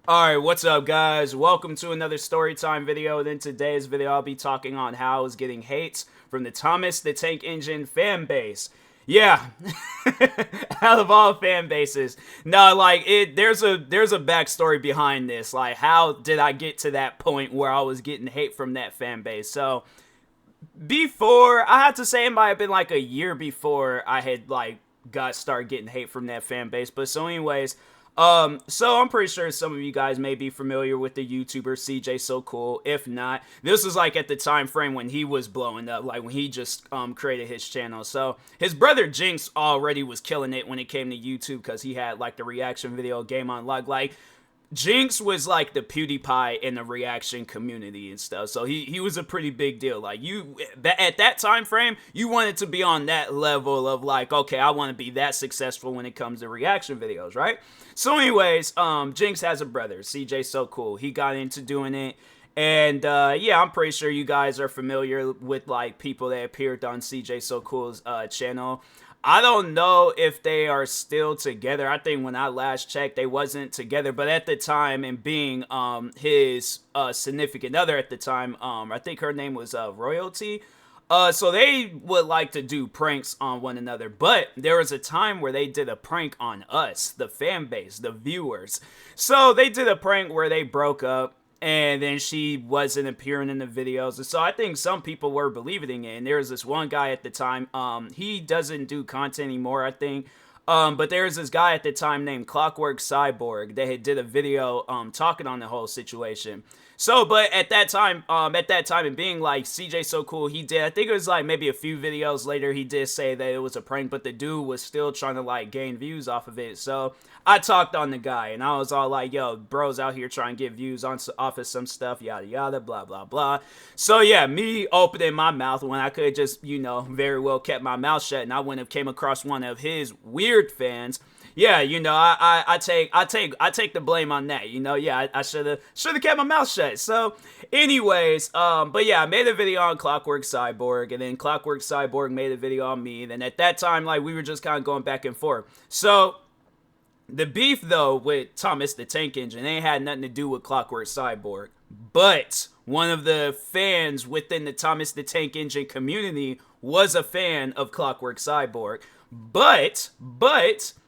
Alright, what's up guys? Welcome to another Storytime video, and in today's video I'll be talking on how I was getting hates from the Thomas the Tank Engine fan base. Yeah, out of all fan bases. No, there's a backstory behind this. Like, how did I get to that point where I was getting hate from that fan base? So, before, I have to say it might have been like a year before I had started getting hate from that fan base. But so anyways, so I'm pretty sure some of you guys may be familiar with the YouTuber CJ So Cool. If not, this was like at the time frame when he was blowing up, like when he just created his channel. So his brother Jinx already was killing it when it came to YouTube because he had like the reaction video Game Unlocked. Like, Jinx was like the PewDiePie in the reaction community and stuff, so he was a pretty big deal. Like, at that time frame, you wanted to be on that level of like, okay, I want to be that successful when it comes to reaction videos, right? So anyways, Jinx has a brother, CJ So Cool. He got into doing it, and yeah, I'm pretty sure you guys are familiar with like people that appeared on CJ So Cool's channel. I don't know if they are still together. I think when I last checked, they wasn't together. But at the time, and being his significant other at the time, I think her name was Royalty. So they would like to do pranks on one another. But there was a time where they did a prank on us, the fan base, the viewers. So they did a prank where they broke up, and then she wasn't appearing in the videos. And so I think some people were believing it. And there was this one guy at the time, he doesn't do content anymore, I think. But there was this guy at the time named Clockwork Cyborg that had did a video talking on the whole situation. So, but at that time, and being like CJ So Cool, he did, I think it was like maybe a few videos later, he did say that it was a prank, but the dude was still trying to like gain views off of it. So I talked on the guy, and I was all like, yo, bro's out here trying to get views off of some stuff, yada yada, blah blah blah. So yeah, me opening my mouth when I could have just, very well kept my mouth shut, and I wouldn't have came across one of his weird fans. Yeah, I take the blame on that. Yeah, I should have kept my mouth shut. So, anyways, but yeah, I made a video on Clockwork Cyborg, and then Clockwork Cyborg made a video on me. And then at that time, like, we were just kind of going back and forth. So the beef though with Thomas the Tank Engine ain't had nothing to do with Clockwork Cyborg, but one of the fans within the Thomas the Tank Engine community was a fan of Clockwork Cyborg, but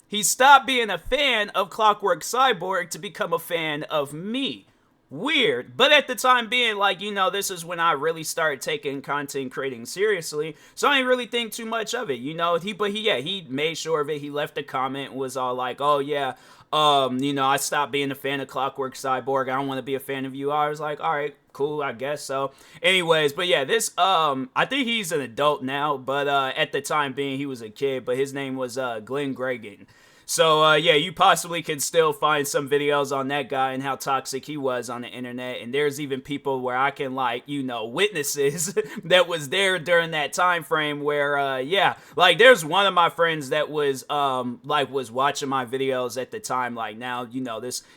he stopped being a fan of Clockwork Cyborg to become a fan of me. Weird. But at the time being, like, this is when I really started taking content creating seriously. So I didn't really think too much of it, he made sure of it. He left a comment, was all like, oh yeah, I stopped being a fan of Clockwork Cyborg. I don't want to be a fan of you. I was like, all right, cool, I guess so. Anyways, but yeah, this, I think he's an adult now, but at the time being, he was a kid, but his name was Glenn Gregan. So, yeah, you possibly can still find some videos on that guy and how toxic he was on the internet. And there's even people where I can, witnesses that was there during that time frame where, yeah, like, there's one of my friends that was, was watching my videos at the time. Like, now,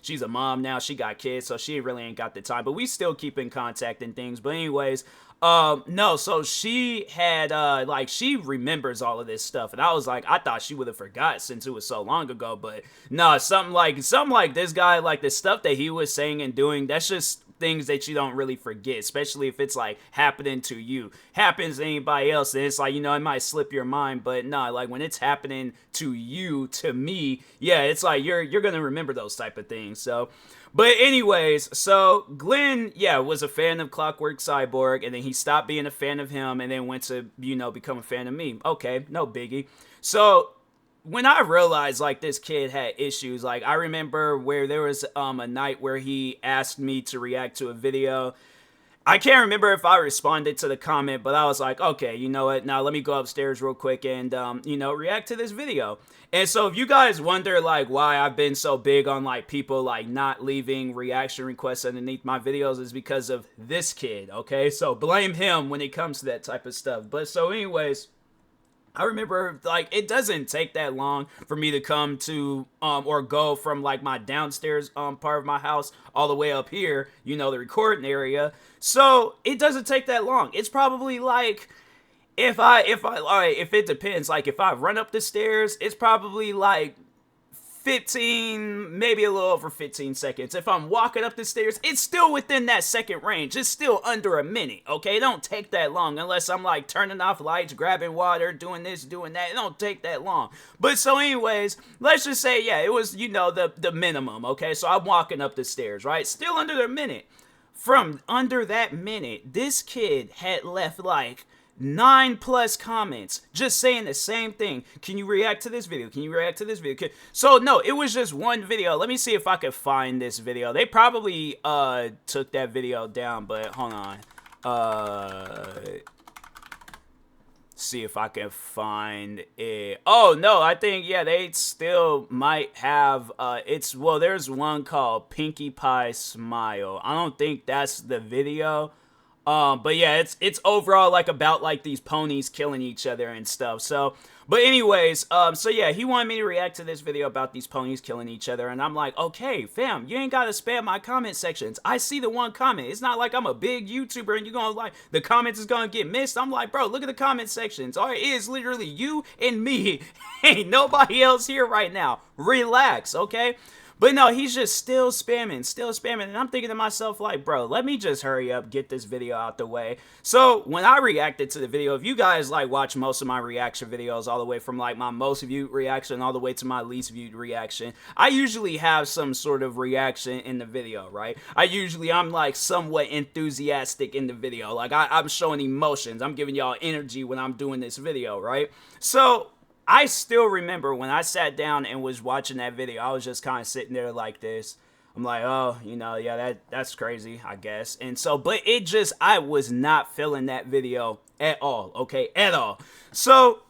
she's a mom now, she got kids, so she really ain't got the time. But we still keep in contact and things. But anyways, no, so she had, she remembers all of this stuff, and I was like, I thought she would have forgot since it was so long ago, but no, something like this guy, like, the stuff that he was saying and doing, that's just things that you don't really forget, especially if it's, like, happening to you. Happens to anybody else, and it's like, it might slip your mind, but no, like, when it's happening to you, to me, yeah, it's like, you're gonna remember those type of things, so... But anyways, so Glenn, yeah, was a fan of Clockwork Cyborg, and then he stopped being a fan of him, and then went to, become a fan of me. Okay, no biggie. So when I realized, like, this kid had issues, like, I remember where there was a night where he asked me to react to a video. I can't remember if I responded to the comment, but I was like, okay, you know what? Now let me go upstairs real quick and, react to this video. And so if you guys wonder, like, why I've been so big on, like, people, like, not leaving reaction requests underneath my videos is because of this kid, okay? So blame him when it comes to that type of stuff. But so anyways... I remember, like, it doesn't take that long for me to come to, or go from, like, my downstairs, part of my house all the way up here, the recording area. So, it doesn't take that long. It's probably, like, if it depends, like, if I run up the stairs, it's probably, like, 15, maybe a little over 15 seconds. If I'm walking up the stairs, it's still within that second range. It's still under a minute, okay? It don't take that long unless I'm like turning off lights, grabbing water, doing this, doing that. It don't take that long. But so anyways, let's just say, yeah, it was, you know, the minimum, okay? So I'm walking up the stairs, right? Still under the minute. From under that minute, this kid had left like 9+ comments just saying the same thing. Can you react to this video? Can you react to this video? So no, it was just one video. Let me see if I can find this video. They probably took that video down, but hold on. See if I can find it. Oh no, I think, yeah, they still might have well, there's one called Pinkie Pie Smile. I don't think that's the video. But yeah, it's overall like about like these ponies killing each other and stuff. So, but anyways, so yeah, he wanted me to react to this video about these ponies killing each other, and I'm like, okay, fam, you ain't gotta spam my comment sections. I see the one comment. It's not like I'm a big YouTuber and you're gonna like, the comments is gonna get missed. I'm like, bro, look at the comment sections. All it is literally you and me. Ain't nobody else here right now. Relax, okay? But no, he's just still spamming, and I'm thinking to myself, like, bro, let me just hurry up, get this video out the way. So, when I reacted to the video, if you guys, like, watch most of my reaction videos, all the way from, like, my most viewed reaction all the way to my least viewed reaction, I usually have some sort of reaction in the video, right? I'm, like, somewhat enthusiastic in the video. Like, I'm showing emotions. I'm giving y'all energy when I'm doing this video, right? So, I still remember when I sat down and was watching that video, I was just kind of sitting there like this. I'm like, oh, you know, yeah, that's crazy, I guess. And so, but it just, I was not feeling that video at all, okay, at all. So,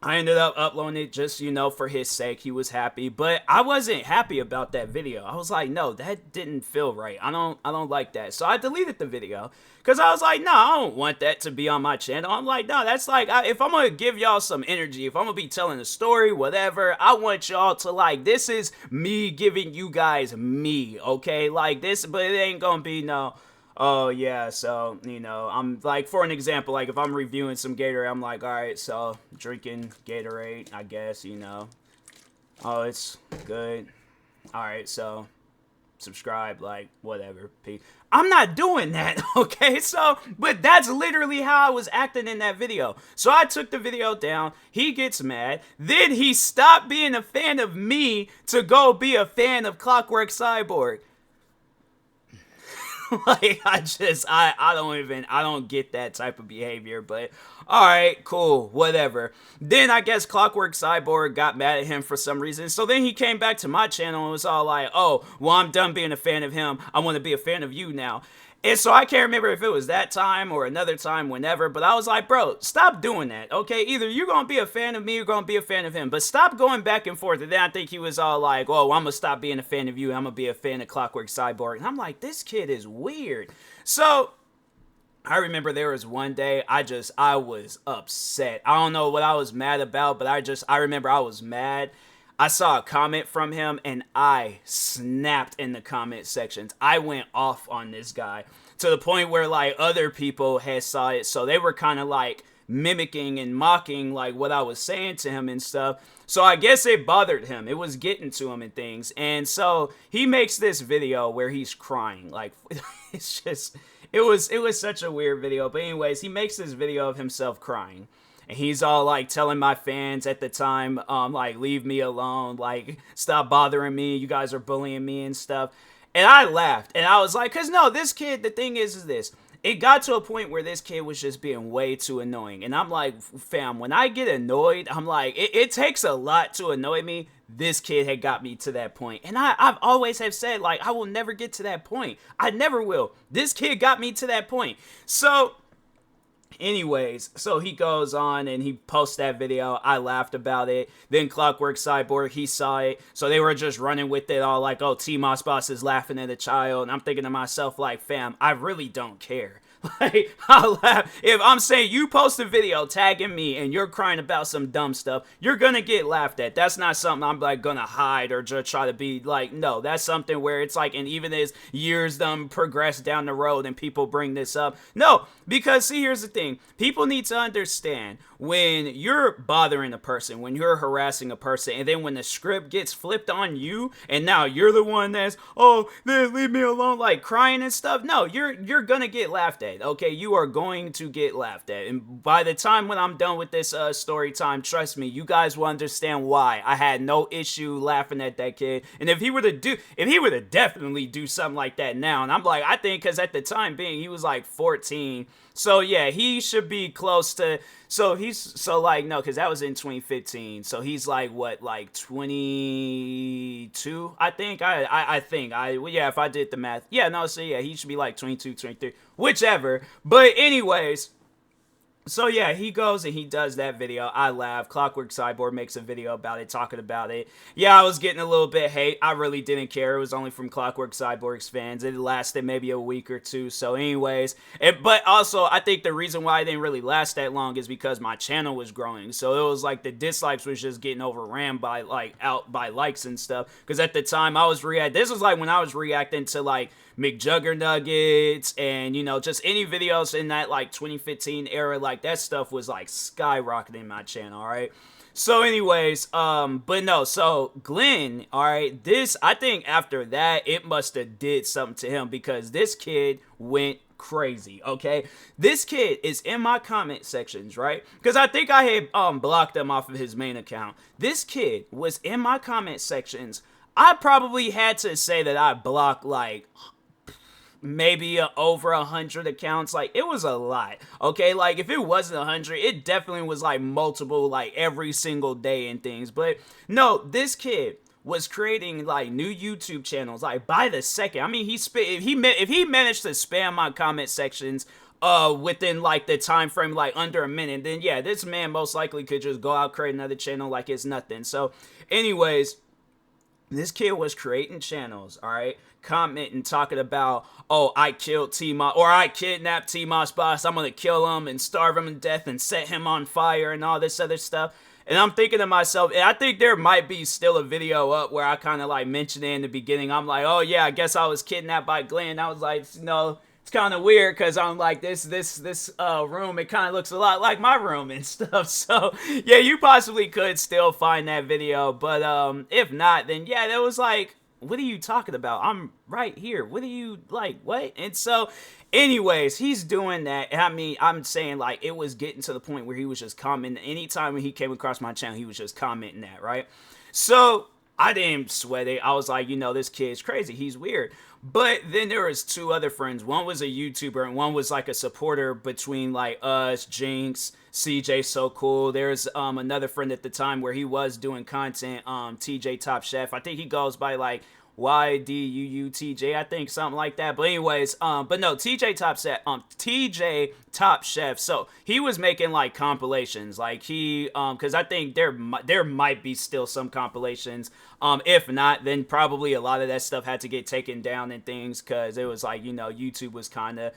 I ended up uploading it just, you know, for his sake. He was happy, but I wasn't happy about that video. I was like, no, that didn't feel right. I don't like that. So I deleted the video because I was like, no, I don't want that to be on my channel. I'm like, no, that's like, if I'm going to give y'all some energy, if I'm going to be telling a story, whatever, I want y'all to like, this is me giving you guys me, okay? Like this, but it ain't going to be no, oh yeah, so, you know, I'm like, for an example, like if I'm reviewing some Gatorade, I'm like, all right, so drinking Gatorade, I guess, you know, oh, it's good. All right, so subscribe, like, whatever. I'm not doing that, okay? So, but that's literally how I was acting in that video. So I took the video down. He gets mad. Then he stopped being a fan of me to go be a fan of Clockwork Cyborg. Like, I don't get that type of behavior, but alright, cool, whatever. Then I guess Clockwork Cyborg got mad at him for some reason, so then he came back to my channel and was all like, oh, well, I'm done being a fan of him, I want to be a fan of you now. And so I can't remember if it was that time or another time, whenever, but I was like, bro, stop doing that, okay? Either you're going to be a fan of me or going to be a fan of him, but stop going back and forth. And then I think he was all like, oh, I'm going to stop being a fan of you, I'm going to be a fan of Clockwork Cyborg. And I'm like, this kid is weird. So I remember there was one day I was upset. I don't know what I was mad about, but I remember I was mad. I saw a comment from him and I snapped in the comment sections. I went off on this guy to the point where like other people had saw it, so they were kind of like mimicking and mocking like what I was saying to him and stuff. So I guess it bothered him. It was getting to him and things. And so he makes this video where he's crying. Like it's just it was such a weird video. But anyways, he makes this video of himself crying. And he's all like telling my fans at the time, like, leave me alone, like, stop bothering me, you guys are bullying me and stuff. And I laughed, and I was like, cause no, this kid, the thing is this, it got to a point where this kid was just being way too annoying. And I'm like, fam, when I get annoyed, I'm like, it takes a lot to annoy me. This kid had got me to that point. And I've always have said, like, I will never get to that point. I never will. This kid got me to that point. So anyways, so he goes on and he posts that video. I laughed about it. Then Clockwork Cyborg, he saw it. So they were just running with it all like, oh, TMossBoss is laughing at a child. And I'm thinking to myself like, fam, I really don't care. Like, I'll laugh. If I'm saying you post a video tagging me and you're crying about some dumb stuff, you're gonna get laughed at. That's not something I'm like gonna hide or just try to be like, no, that's something where it's like, and even as years progress down the road and people bring this up, no, because see, here's the thing. People need to understand when you're bothering a person, when you're harassing a person, and then when the script gets flipped on you, and now you're the one that's, oh, man, leave me alone, like crying and stuff. No, you're gonna get laughed at. Okay, you are going to get laughed at, and by the time when I'm done with this story time, trust me, you guys will understand why I had no issue laughing at that kid. And if he were to definitely do something like that now, and I'm like, I think because at the time being he was like 14. So yeah, he should be close to. So like no, because that was in 2015. So he's like what, like 22? I think. Yeah. If I did the math, yeah. No. So yeah, he should be like 22, 23, whichever. But anyways. So yeah, he goes and he does that video. I laugh. Clockwork Cyborg makes a video about it, talking about it. Yeah, I was getting a little bit hate. I really didn't care. It was only from Clockwork Cyborg's fans. It lasted maybe a week or two. So anyways, but also I think the reason why it didn't really last that long is because my channel was growing. So it was like the dislikes was just getting overran by by likes and stuff. Because at the time I was this was like when I was reacting to like McJuggernuggets and, you know, just any videos in that like 2015 era, like that stuff was like skyrocketing my channel. All right. So anyways, but no, so Glenn, all right, I think after that it must have did something to him, because this kid went crazy. Okay, this kid is in my comment sections, right? Because I think I had blocked him off of his main account. This kid was in my comment sections. I probably had to say that I blocked like maybe over 100 accounts. Like, it was a lot. Okay, like if it wasn't 100, it definitely was like multiple, like every single day and things. But no, this kid was creating like new YouTube channels like by the second. I mean, if he managed to spam my comment sections within like the time frame like under a minute, then yeah, this man most likely could just go out, create another channel like it's nothing. So anyways, this kid was creating channels, all right, commenting, talking about, oh, I killed TMoss, or I kidnapped TMossBoss, I'm gonna kill him and starve him to death and set him on fire and all this other stuff. And I'm thinking to myself, and I think there might be still a video up where I kind of like mentioned it in the beginning. I'm like, oh yeah, I guess I was kidnapped by Glenn. I was like, you know, it's kind of weird because I'm like, this room, it kind of looks a lot like my room and stuff. So yeah, you possibly could still find that video, but if not, then yeah, that was like, what are you talking about? I'm right here. What are you, like, what? And so anyways, he's doing that. And I mean, I'm saying like it was getting to the point where he was just commenting. Anytime when he came across my channel, he was just commenting that, right? So I didn't sweat it. I was like, you know, this kid's crazy. He's weird. But then there was two other friends. One was a YouTuber and one was like a supporter between like us, Jinx, CJ So Cool. There's another friend at the time where he was doing content, TJ Top Chef. I think he goes by like YDUUTJ, I think, something like that. But anyways, but no, TJ Top Chef. So he was making like compilations, like he, because I think there might be still some compilations. If not, then probably a lot of that stuff had to get taken down and things, because it was like, you know, YouTube was kind of,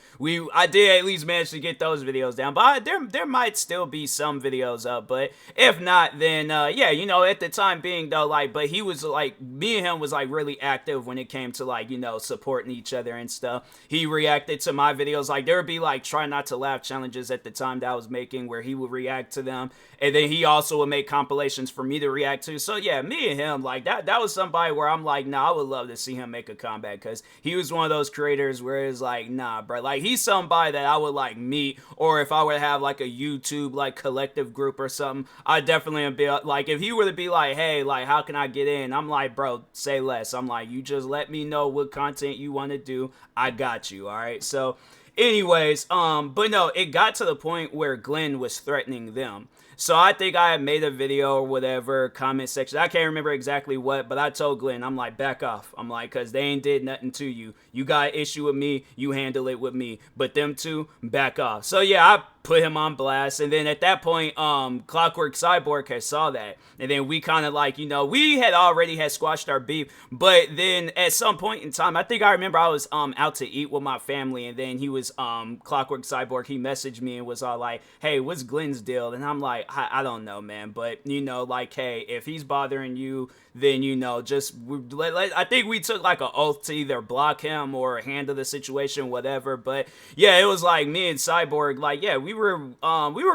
I did at least manage to get those videos down, but there might still be some videos up. But if not, then yeah, you know, at the time being though, like, but he was like, me and him was like really active when it came to like, you know, supporting each other and stuff. He reacted to my videos. Like there would be like try not to laugh challenges at the time that I was making where he would react to them, and then he also would make compilations for me to react to. So yeah, me and him, like that was somebody where I'm like, nah, I would love to see him make a comeback, because he was one of those creators where it's like, nah, bro, like he's somebody that I would like meet, or if I were to have like a YouTube like collective group or something, I definitely would be like, if he were to be like, hey, like how can I get in, I'm like, bro, say less. I'm like, you just let me know what content you want to do, I got you. All right. So anyways, but no, it got to the point where Glenn was threatening them. So I think I had made a video or whatever, comment section. I can't remember exactly what, but I told Glenn, I'm like, back off. I'm like, because they ain't did nothing to you. You got an issue with me, you handle it with me. But them two, back off. So yeah, I put him on blast. And then at that point, Clockwork Cyborg had saw that. And then we kind of like, we had already had squashed our beef. But then at some point in time, I think I remember I was out to eat with my family. And then he was, Clockwork Cyborg, he messaged me and was all like, hey, what's Glenn's deal? And I'm like, I don't know, man. But, like, hey, if he's bothering you, then, just, I think we took like an oath to either block him or handle the situation, whatever. But yeah, it was like me and Cyborg, like, yeah, we were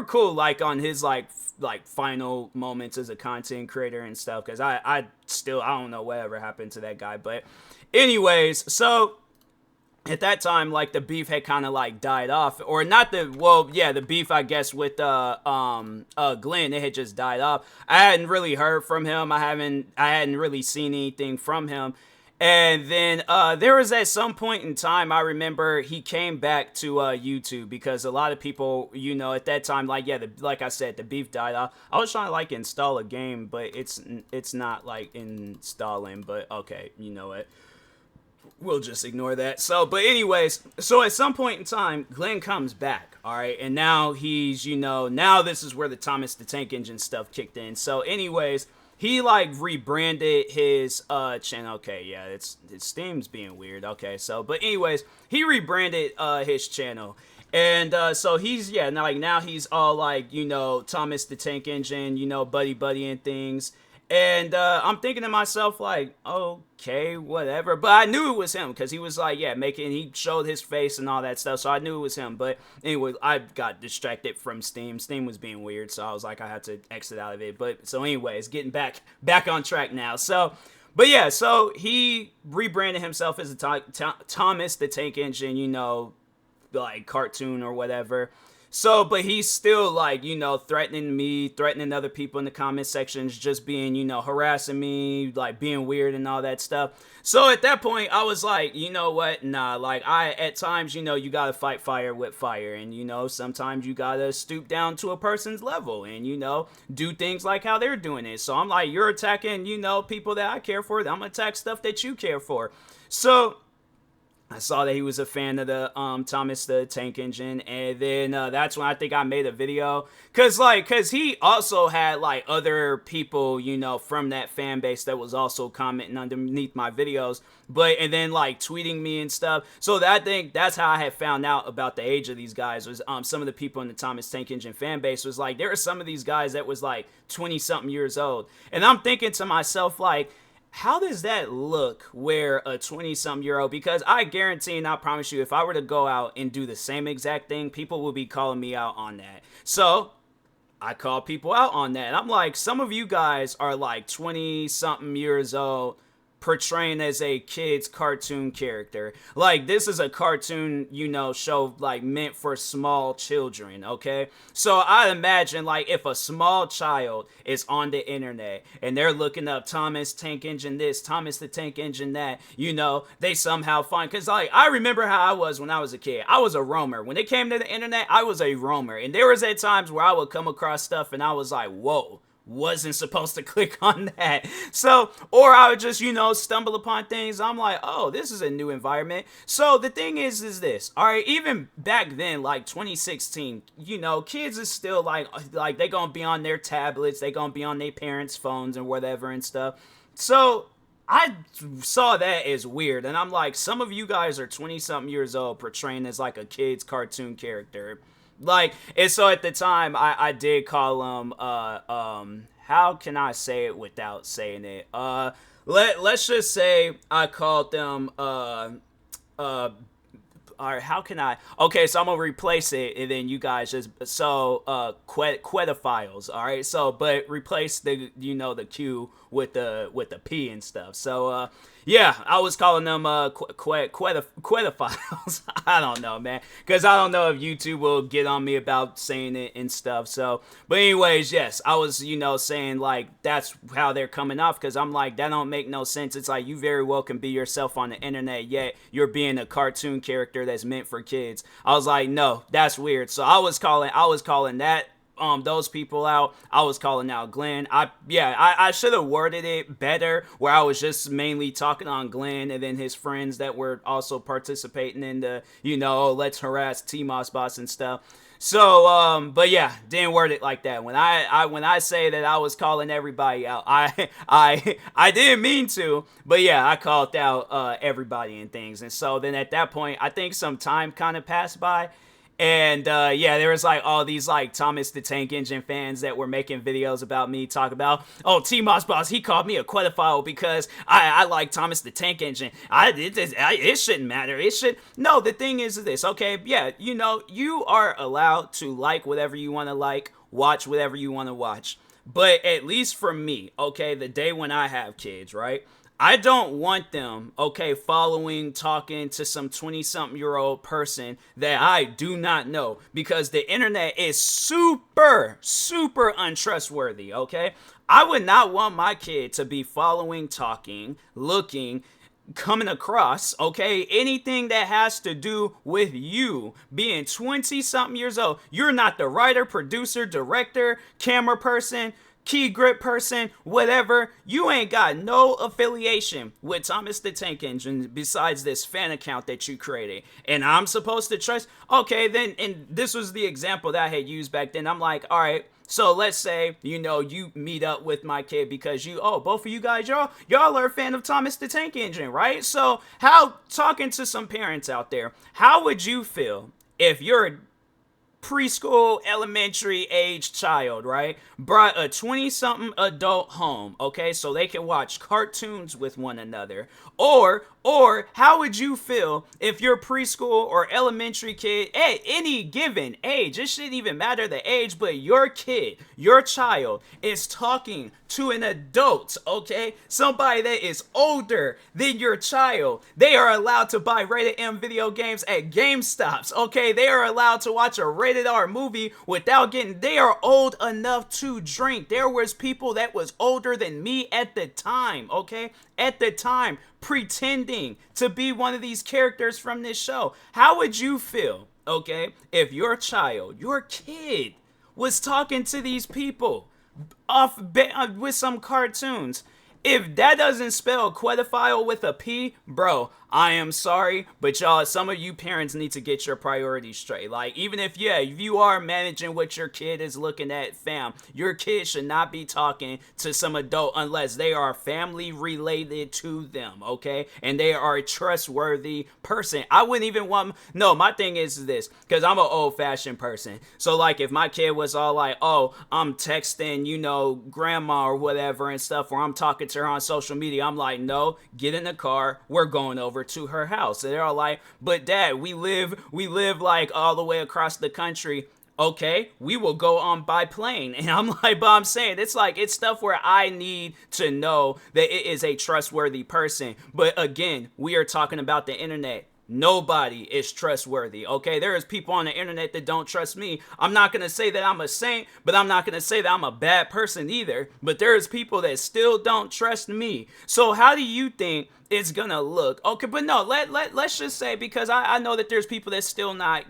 cool, like, on his, like final moments as a content creator and stuff. Cause I don't know whatever happened to that guy. But anyways, so at that time, like, the beef had kind of like died off, or not the beef, I guess, with Glenn, it had just died off. I hadn't really heard from him. I hadn't really seen anything from him. And then there was at some point in time, I remember he came back to YouTube because a lot of people, at that time, like, yeah, like I said, the beef died off. I was trying to like install a game, but it's not like installing. But okay, you know what? We'll just ignore that. So, but anyways, so at some point in time, Glenn comes back, all right? And now he's, now this is where the Thomas the Tank Engine stuff kicked in. So anyways, he like rebranded his channel. Okay, yeah, it's Steam's being weird. Okay, so, but anyways, he rebranded his channel. And so he's, now he's all like, Thomas the Tank Engine, buddy and things. And I'm thinking to myself, like, okay, whatever. But I knew it was him because he was like, he showed his face and all that stuff. So I knew it was him. But anyway, I got distracted from Steam. Steam was being weird. So I was like, I had to exit out of it. But so anyways, getting back on track now. So, but yeah, so he rebranded himself as a Thomas the Tank Engine, like cartoon or whatever. So, but he's still like, threatening me, threatening other people in the comment sections, just being, harassing me, like being weird and all that stuff. So at that point, I was like, you know what? Nah, like at times, you gotta fight fire with fire. And, sometimes you gotta stoop down to a person's level and, do things like how they're doing it. So I'm like, you're attacking, people that I care for. I'm gonna attack stuff that you care for. So I saw that he was a fan of the Thomas the Tank Engine, and then that's when I think I made a video, cause he also had like other people, from that fan base that was also commenting underneath my videos, and then like tweeting me and stuff. So I think that's how I had found out about the age of these guys, was some of the people in the Thomas Tank Engine fan base was like, there are some of these guys that was like 20-something years old, and I'm thinking to myself, like, how does that look where a 20-something-year-old, because I guarantee and I promise you, if I were to go out and do the same exact thing, people will be calling me out on that. So I call people out on that. I'm like, some of you guys are like 20-something years old, portraying as a kid's cartoon character. Like, this is a cartoon, show like meant for small children, okay? So I imagine, like, if a small child is on the internet and they're looking up Thomas Tank Engine this, Thomas the Tank Engine that, they somehow find, because like, I remember how I was when I was a kid. I was a roamer. When it came to the internet, I was a roamer. And there was at times where I would come across stuff and I was like, whoa, wasn't supposed to click on that. So, or I would just, stumble upon things. I'm like, oh, this is a new environment. So the thing is this, all right, even back then, like 2016, kids is still like they gonna be on their tablets, they gonna be on their parents' phones and whatever and stuff. So I saw that as weird, and I'm like, some of you guys are 20-something years old portraying as like a kid's cartoon character. Like, and so at the time, I did call him, how can I say it without saying it? Let's just say I called them, all right, how can I? Okay, so I'm gonna replace it, and then you guys just quedophiles. All right, so but replace the the Q with the P and stuff. So yeah, I was calling them quedophiles. I don't know, man, because I don't know if YouTube will get on me about saying it and stuff. So, but anyways, yes, I was saying like that's how they're coming off, because I'm like, that don't make no sense. It's like, you very well can be yourself on the internet, yet you're being a cartoon character that's meant for kids. I was like, no, that's weird. So I was calling that those people out. I was calling out Glenn. I should have worded it better, where I was just mainly talking on Glenn and then his friends that were also participating in the, let's harass TMossBoss and stuff. So, but yeah, didn't word it like that. When I say that I was calling everybody out, I didn't mean to, but yeah, I called out everybody and things. And so then at that point, I think some time kind of passed by. And yeah, there was like all these like Thomas the Tank Engine fans that were making videos about me, talk about, oh, TMossBoss, he called me a quedophile because I like Thomas the Tank Engine. It shouldn't matter. It should. No, the thing is this, okay? Yeah, you are allowed to like whatever you want to like, watch whatever you want to watch. But at least for me, okay, the day when I have kids, right? I don't want them, okay, talking to some 20-something-year-old person that I do not know, because the internet is super, super untrustworthy, okay? I would not want my kid to be talking, looking, coming across, okay, anything that has to do with you being 20-something years old. You're not the writer, producer, director, camera person, key grip person, whatever. You ain't got no affiliation with Thomas the Tank Engine besides this fan account that you created. And I'm supposed to trust? Okay, then, and this was the example that I had used back then. I'm like, all right, so let's say, you meet up with my kid because both of you guys, y'all are a fan of Thomas the Tank Engine, right? So talking to some parents out there, how would you feel if you're preschool, elementary age child, right, brought a 20-something adult home, okay, so they can watch cartoons with one another? Or how would you feel if your preschool or elementary kid, at any given age, it shouldn't even matter the age, but your kid, your child, is talking to an adult, okay? Somebody that is older than your child. They are allowed to buy rated M video games at GameStops, okay? They are allowed to watch a rated R movie without they are old enough to drink. There was people that was older than me at the time, okay? At the time, pretending to be one of these characters from this show. How would you feel, okay, if your child, your kid, was talking to these people with some cartoons? If that doesn't spell quedophile with a P, bro, I am sorry, but y'all, some of you parents need to get your priorities straight. Like, even if you are managing what your kid is looking at, fam, your kid should not be talking to some adult unless they are family related to them, okay? And they are a trustworthy person. I wouldn't even my thing is this, because I'm an old-fashioned person. So, like, if my kid was all like, oh, I'm texting, grandma or whatever and stuff, or I'm talking to her on social media, I'm like, no, get in the car, we're going over to her house. And they're all like, but Dad, we live like all the way across the country. Okay, we will go on by plane. And I'm like, but I'm saying, it's stuff where I need to know that it is a trustworthy person. But again, we are talking about the internet. Nobody is trustworthy, okay? There is people on the internet that don't trust me. I'm not going to say that I'm a saint, but I'm not going to say that I'm a bad person either. But there is people that still don't trust me. So how do you think it's gonna look? Okay, but no, let's just say, because I know that there's people that still not,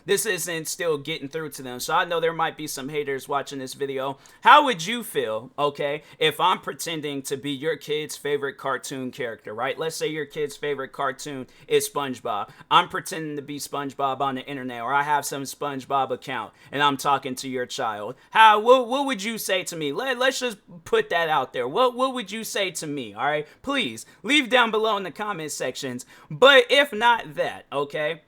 this isn't still getting through to them. So I know there might be some haters watching this video. How would you feel, okay, if I'm pretending to be your kid's favorite cartoon character, right? Let's say your kid's favorite cartoon is SpongeBob. I'm pretending to be SpongeBob on the internet, or I have some SpongeBob account, and I'm talking to your child. What would you say to me? Let's just put that out there. What would you say to me, all right? Please, leave down below in the comment sections. But if not that, okay,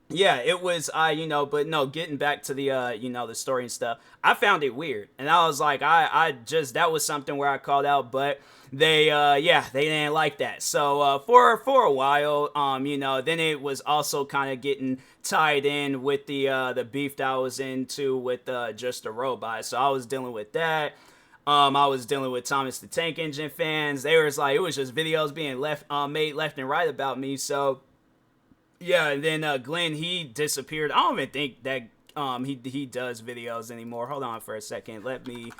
yeah, it was but no, getting back to the the story and stuff, I found it weird, and I was like, I just, that was something where I called out, but they they didn't like that. So for a while, then it was also kind of getting tied in with the beef that I was into with Just a Robot. So I was dealing with that. I was dealing with Thomas the Tank Engine fans. They was like, it was just videos being made left and right about me. So yeah, and then Glenn, he disappeared. I don't even think that he does videos anymore. Hold on for a second. Let me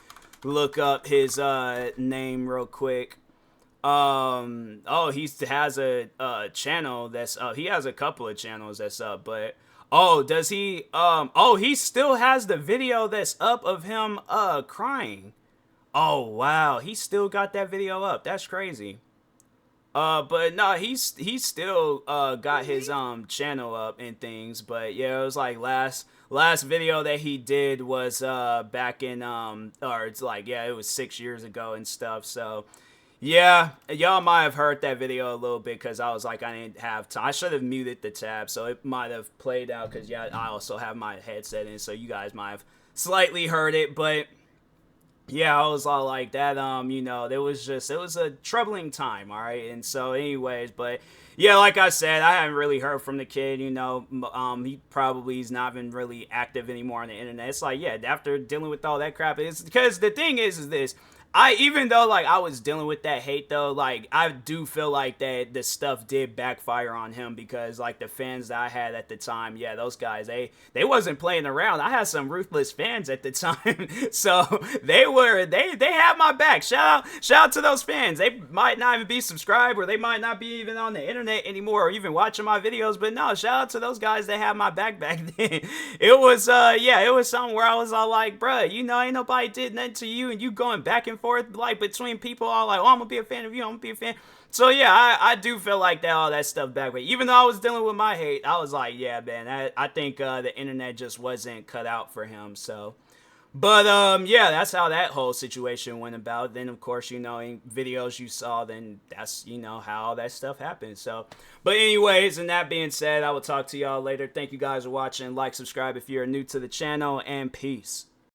look up his name real quick. Oh, he has a channel that's he has a couple of channels that's up, but Oh, does he? Oh, he still has the video that's up of him crying. Oh wow, he still got that video up. That's crazy. But no, he's still got his channel up and things. But yeah, it was like last video that he did was back in or it's like, yeah, it was 6 years ago and stuff. So yeah, y'all might have heard that video a little bit because I was like, I didn't have time. I should have muted the tab, so it might have played out because yeah, I also have my headset in, so you guys might have slightly heard it. But yeah, I was all like that. You know, there was just it was a troubling time, all right. And so, anyways, but yeah, like I said, I haven't really heard from the kid. You know, he probably is not even really active anymore on the internet. It's like, yeah, after dealing with all that crap, it's because the thing is this. I even though like I was dealing with that hate though, like I do feel like that the stuff did backfire on him because like the fans that I had at the time, yeah, those guys they wasn't playing around. I had some ruthless fans at the time, so they had my back. Shout out to those fans. They might not even be subscribed or they might not be even on the internet anymore or even watching my videos, but no, shout out to those guys that had my back then. It was yeah, it was something where I was all like, bruh, you know, ain't nobody did nothing to you and you going back and forth like between people all like, oh, I'm gonna be a fan of you, I'm gonna be a fan. So yeah, I do feel like that all that stuff back. But even though I was dealing with my hate, I was like, yeah, man, I think the internet just wasn't cut out for him. So but yeah, that's how that whole situation went about. Then of course, you know, in videos you saw, then that's, you know, how all that stuff happened. So but anyways, and that being said, I will talk to y'all later. Thank you guys for watching. Like, subscribe if you're new to the channel, and peace.